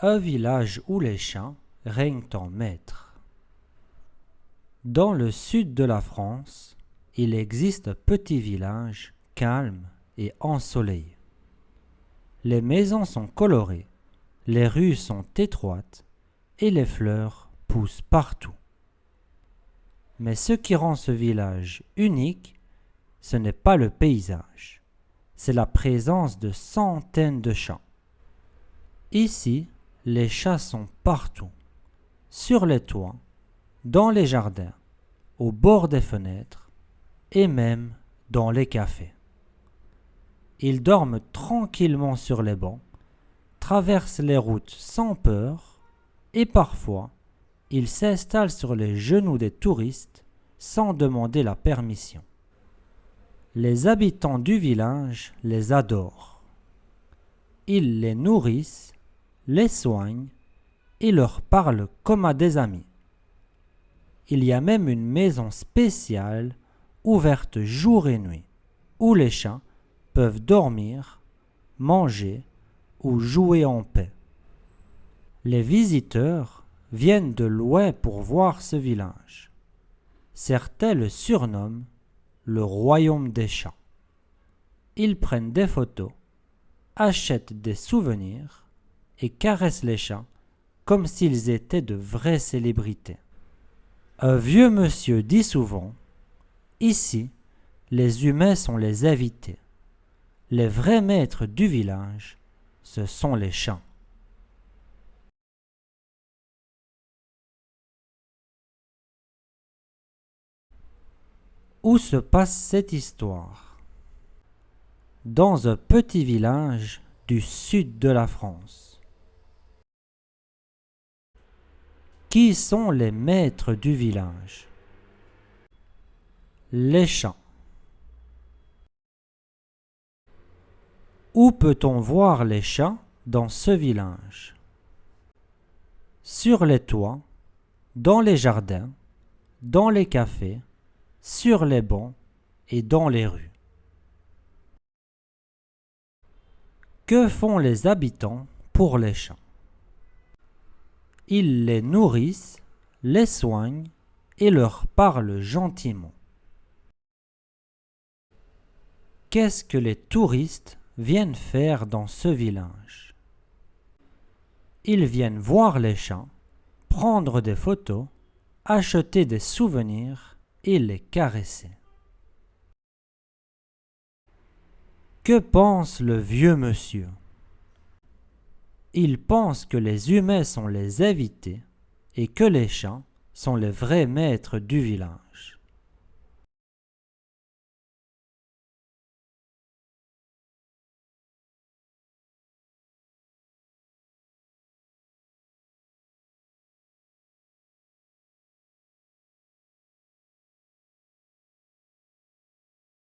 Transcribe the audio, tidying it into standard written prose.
Un village où les chats règnent en maître. Dans le sud de la France, il existe un petit village calme et ensoleillé. Les maisons sont colorées, les rues sont étroites et les fleurs poussent partout. Mais ce qui rend ce village unique, ce n'est pas le paysage, c'est la présence de centaines de chats. Ici, les chats sont partout, sur les toits, dans les jardins, au bord des fenêtres et même dans les cafés. Ils dorment tranquillement sur les bancs, traversent les routes sans peur et parfois, ils s'installent sur les genoux des touristes sans demander la permission. Les habitants du village les adorent. Ils les nourrissent, les soignent et leur parlent comme à des amis. Il y a même une maison spéciale ouverte jour et nuit où les chats peuvent dormir, manger ou jouer en paix. Les visiteurs viennent de loin pour voir ce village. Certains le surnomment le royaume des chats. Ils prennent des photos, achètent des souvenirs et caressent les chats comme s'ils étaient de vraies célébrités. Un vieux monsieur dit souvent : ici, les humains sont les invités. Les vrais maîtres du village, ce sont les chats. Où se passe cette histoire ? Dans un petit village du sud de la France. Qui sont les maîtres du village ? Les chats. Où peut-on voir les chats dans ce village ? Sur les toits, dans les jardins, dans les cafés, sur les bancs et dans les rues. Que font les habitants pour les chats ? Ils les nourrissent, les soignent et leur parlent gentiment. Qu'est-ce que les touristes viennent faire dans ce village ? Ils viennent voir les chats, prendre des photos, acheter des souvenirs et les caresser. Que pense le vieux monsieur ? Il pense que les humains sont les invités et que les chats sont les vrais maîtres du village.